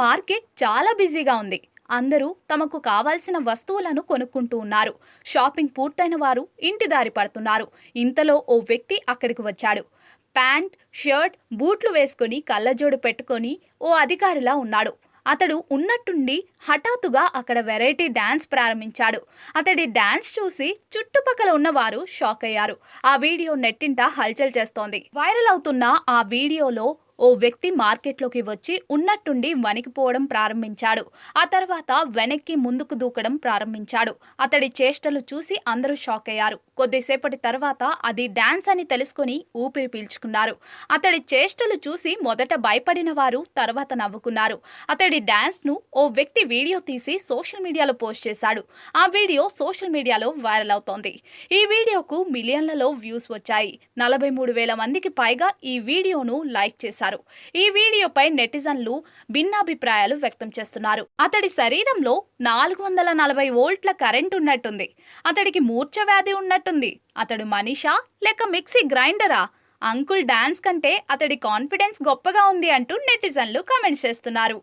Market చాలా బిజీగా ఉంది. అందరూ తమకు కావాల్సిన వస్తువులను కొనుక్కుంటూ ఉన్నారు. షాపింగ్ పూర్తయిన వారు ఇంటి దారి పడుతున్నారు. ఇంతలో ఓ వ్యక్తి అక్కడికి వచ్చాడు. ప్యాంట్, షర్ట్, బూట్లు వేసుకొని కళ్ళజోడు పెట్టుకొని ఓ అధికారిలా ఉన్నాడు. అతడు ఉన్నట్టుండి హఠాత్తుగా అక్కడ వెరైటీ డాన్స్ ప్రారంభించాడు. అతడి డాన్స్ చూసి చుట్టుపక్కల ఉన్నవారు షాక్ అయ్యారు. ఆ వీడియో నెట్టింట హల్చల్ చేస్తోంది. వైరల్ అవుతున్న ఆ వీడియోలో ఓ వ్యక్తి మార్కెట్లోకి వచ్చి ఉన్నట్టుండి వణికిపోవడం ప్రారంభించాడు. ఆ తర్వాత వెనక్కి ముందుకు దూకడం ప్రారంభించాడు. అతడి చేష్టలు చూసి అందరూ షాక్ అయ్యారు. కొద్దిసేపటి తర్వాత అది డాన్స్ అని తెలుసుకొని ఊపిరి పీల్చుకున్నారు. అతడి చేష్టలు చూసి మొదట భయపడిన వారు తర్వాత నవ్వుకున్నారు. అతడి డాన్స్ ను ఓ వ్యక్తి వీడియో తీసి సోషల్ మీడియాలో పోస్ట్ చేశాడు. ఆ వీడియో సోషల్ మీడియాలో వైరల్ అవుతోంది. ఈ వీడియోకు మిలియన్లలో వ్యూస్ వచ్చాయి. 43,000 మందికి పైగా ఈ వీడియోను లైక్ చేశారు. ఈ వీడియోపై నెటిజన్లు భిన్నాభిప్రాయాలు వ్యక్తం చేస్తున్నారు. అతడి శరీరంలో 440 వోల్ట్ల కరెంట్ ఉన్నట్టుంది. అతడికి మూర్ఛ వ్యాధి ఉన్నట్టుంది. అతడు మనిషా లేక మిక్సీ గ్రైండరా? అంకుల్ డాన్స్ కంటే అతడి కాన్ఫిడెన్స్ గొప్పగా ఉంది అంటూ నెటిజన్లు కామెంట్స్ చేస్తున్నారు.